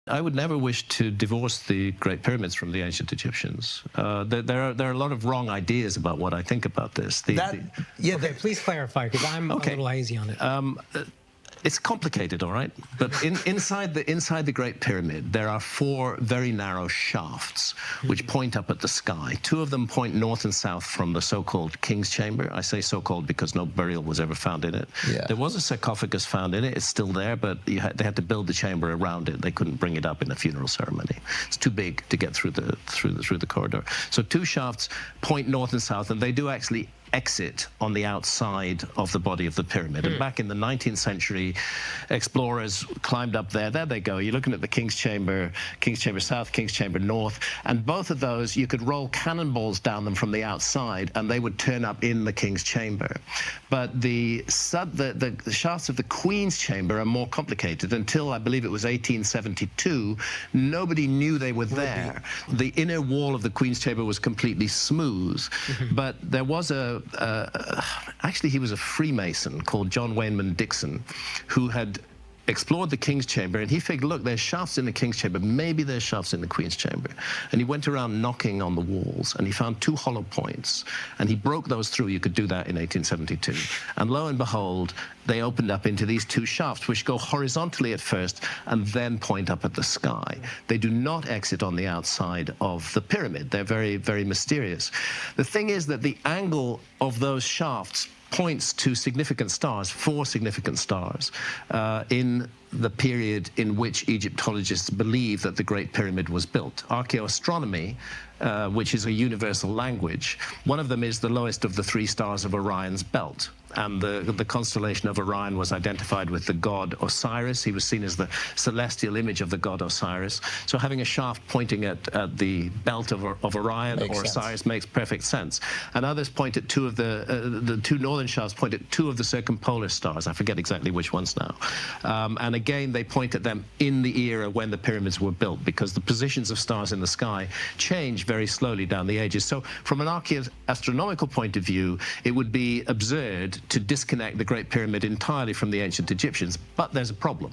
I would never wish to divorce the Great Pyramids from the ancient Egyptians. There are a lot of wrong ideas about what I think about this. Okay, please clarify, because I'm a little hazy on it. It's complicated, all right? But inside the Great Pyramid, there are 4 very narrow shafts which point up at the sky. 2 of them point north and south from the so-called King's Chamber. I say so-called because no burial was ever found in it. Yeah. There was a sarcophagus found in it. It's still there, but they had to build the chamber around it. They couldn't bring it up in a funeral ceremony. It's too big to get through the corridor. So 2 shafts point north and south, and they do actually exit on the outside of the body of the pyramid. And back in the 19th century, explorers climbed up there. There they go. You're looking at the King's Chamber South, King's Chamber North, and both of those, you could roll cannonballs down them from the outside, and they would turn up in the King's Chamber. But the shafts of the Queen's Chamber are more complicated. Until, I believe it was 1872, nobody knew they were there. The inner wall of the Queen's Chamber was completely smooth, but there was actually, he was a Freemason called John Wayneman Dixon, who had explored the King's Chamber, and he figured, look, there's shafts in the King's Chamber, maybe there's shafts in the Queen's Chamber. And he went around knocking on the walls, and he found 2 hollow points, and he broke those through. You could do that in 1872. And lo and behold, they opened up into these 2 shafts, which go horizontally at first and then point up at the sky. They do not exit on the outside of the pyramid. They're very, very mysterious. The thing is that the angle of those shafts points to significant stars, 4 significant stars, in the period in which Egyptologists believe that the Great Pyramid was built. Archaeoastronomy, which is a universal language, one of them is the lowest of the 3 stars of Orion's belt. And the constellation of Orion was identified with the god Osiris. He was seen as the celestial image of the god Osiris. So having a shaft pointing at the belt of Orion or Osiris makes perfect sense. And others point at 2 of the 2 northern shafts point at 2 of the circumpolar stars. I forget exactly which ones now. And again, they point at them in the era when the pyramids were built, because the positions of stars in the sky change very slowly down the ages. So from an archaeoastronomical point of view, it would be absurd to disconnect the Great Pyramid entirely from the ancient Egyptians. But there's a problem.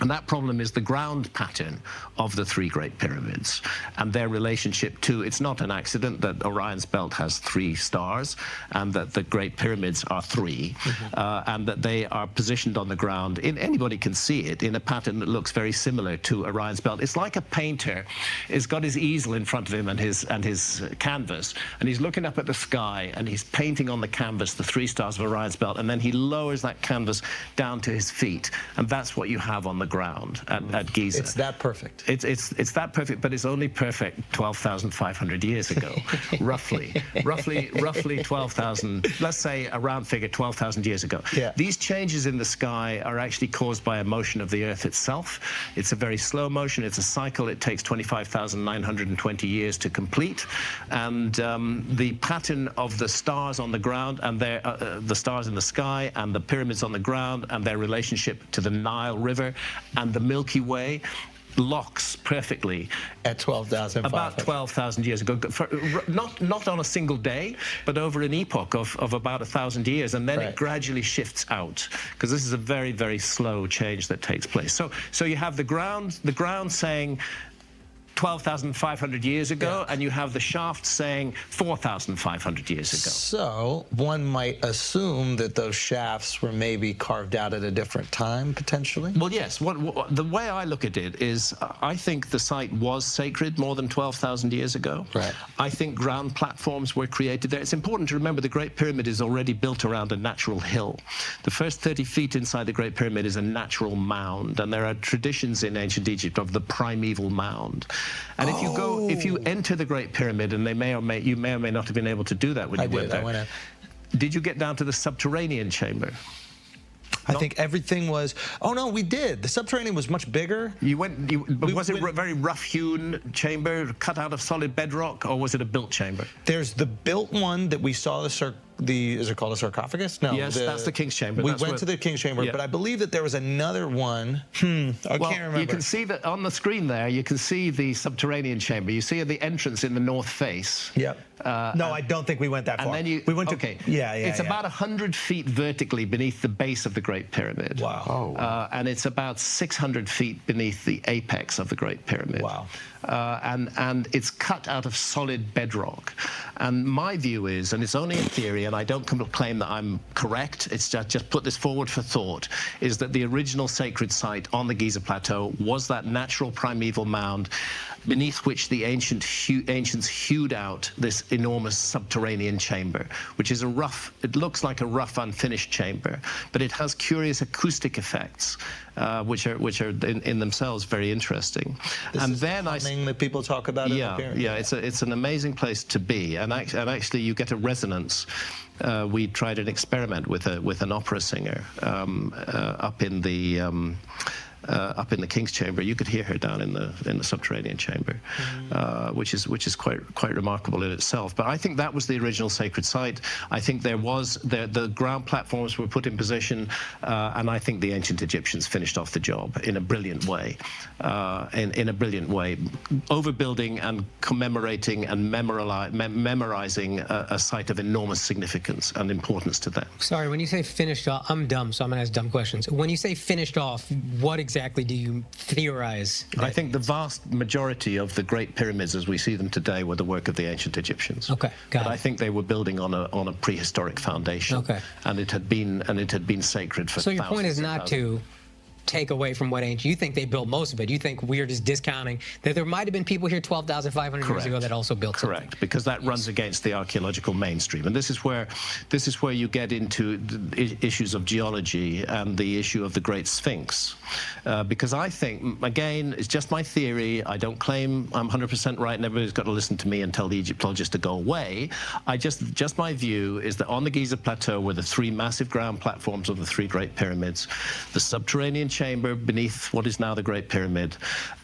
And that problem is the ground pattern of the 3 Great Pyramids and their relationship to, it's not an accident that Orion's belt has 3 stars and that the Great Pyramids are 3, and that they are positioned on the ground, anybody can see it, in a pattern that looks very similar to Orion's belt. It's like a painter has got his easel in front of him and his canvas, and he's looking up at the sky and he's painting on the canvas the 3 stars of Orion's belt, and then he lowers that canvas down to his feet, and that's what you have on the ground at Giza. It's that perfect. It's that perfect, but it's only perfect 12,500 years ago, roughly 12,000. Let's say a round figure, 12,000 years ago. Yeah. These changes in the sky are actually caused by a motion of the Earth itself. It's a very slow motion. It's a cycle. It takes 25,920 years to complete, and the pattern of the stars on the ground and the stars in the sky and the pyramids on the ground and their relationship to the Nile River and the Milky Way locks perfectly at 12,000. About 12,000 years ago, not on a single day, but over an epoch of about 1,000 years, and then it gradually shifts out, because this is a very, very slow change that takes place. So you have the ground saying 12,500 years ago, and you have the shaft saying 4,500 years ago. So one might assume that those shafts were maybe carved out at a different time, potentially? Well, yes. The way I look at it is, I think the site was sacred more than 12,000 years ago. Right. I think ground platforms were created there. It's important to remember the Great Pyramid is already built around a natural hill. The first 30 feet inside the Great Pyramid is a natural mound, and there are traditions in ancient Egypt of the primeval mound. And if you enter the Great Pyramid, and you may or may not have been able to do that when you went there. I went in. Did you get down to the subterranean chamber? I think everything was. Oh no, we did. The subterranean was much bigger. Was it a very rough-hewn chamber, cut out of solid bedrock, or was it a built chamber? There's the built one that we saw the is it called a sarcophagus? No. Yes, that's the King's Chamber. We went to the King's Chamber, but I believe that there was another one. I can't remember. You can see that on the screen there. You can see the subterranean chamber. You see the entrance in the north face. Yep. No, I don't think we went that far. And then we went to. Okay. Yeah. It's about 100 feet vertically beneath the base of the Great Pyramid. Wow. And it's about 600 feet beneath the apex of the Great Pyramid. Wow. And it's cut out of solid bedrock. And my view is, and it's only a theory, and I don't claim that I'm correct, it's just put this forward for thought, is that the original sacred site on the Giza Plateau was that natural primeval mound beneath which the ancients hewed out this enormous subterranean chamber, which is it looks like a rough, unfinished chamber, but it has curious acoustic effects, which are in themselves very interesting. And then that people talk about. It's an amazing place to be, and actually you get a resonance. We tried an experiment with an opera singer up in the King's Chamber. You could hear her down in the subterranean chamber, which is quite remarkable in itself. But I think that was the original sacred site. I think the ground platforms were put in position, and I think the ancient Egyptians finished off the job in a brilliant way. Overbuilding and commemorating and memorizing a site of enormous significance and importance to them. Sorry, when you say finished off, I'm dumb, so I'm going to ask dumb questions. When you say finished off, what exactly do you theorize? I think the vast majority of the Great Pyramids as we see them today were the work of the ancient Egyptians. Okay, got it. I think they were building on a prehistoric foundation. Okay. And it had been sacred for thousands. So your point is not to take away from what ancient. You think they built most of it. You think we're just discounting that there might have been people here 12,500 years ago that also built something. Correct, because that runs against the archaeological mainstream, and this is where you get into the issues of geology and the issue of the Great Sphinx, because I think, again, it's just my theory. I don't claim I'm 100% right, and everybody's got to listen to me and tell the Egyptologists to go away. Just my view is that on the Giza Plateau were the three massive ground platforms of the three Great Pyramids, the subterranean chamber beneath what is now the Great Pyramid,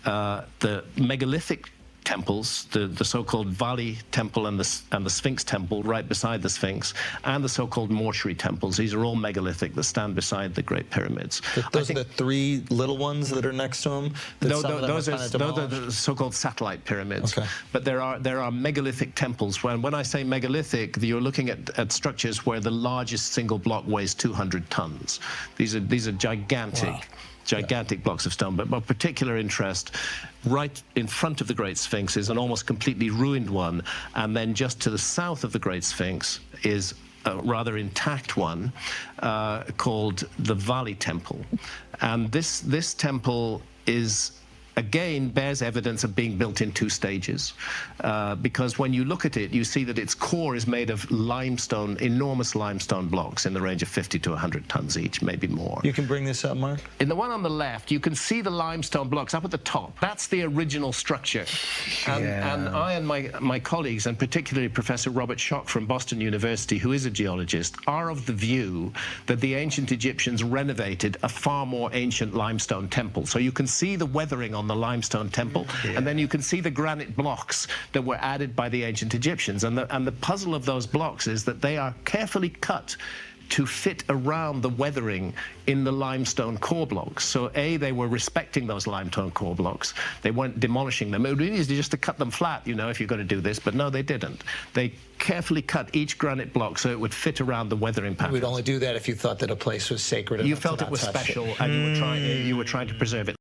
the megalithic temples, the so-called Valley Temple and the Sphinx Temple right beside the Sphinx, and the so-called mortuary temples. These are all megalithic that stand beside the Great Pyramids. Those are the three little ones that are next to them? Those are the so-called satellite pyramids. Okay. But there are megalithic temples. When I say megalithic, you're looking at structures where the largest single block weighs 200 tons. These are gigantic. Wow. Gigantic blocks of stone, but of particular interest, right in front of the Great Sphinx is an almost completely ruined one, and then just to the south of the Great Sphinx is a rather intact one called the Valley Temple. And this temple again bears evidence of being built in two stages, because when you look at it, you see that its core is made of limestone, enormous limestone blocks in the range of 50 to 100 tons each, maybe more. You can bring this up, Mark? In the one on the left, you can see the limestone blocks up at the top. That's the original structure. And I and my colleagues, and particularly Professor Robert Schock from Boston University, who is a geologist, are of the view that the ancient Egyptians renovated a far more ancient limestone temple. So you can see the weathering on the limestone temple, and then you can see the granite blocks that were added by the ancient Egyptians. And the puzzle of those blocks is that they are carefully cut to fit around the weathering in the limestone core blocks. So they were respecting those limestone core blocks. They weren't demolishing them. It would be easy just to cut them flat, if you're going to do this, but no, they didn't. They carefully cut each granite block so it would fit around the weathering patterns. We'd only do that if you thought that a place was sacred. You felt it was special, and you were trying to preserve it.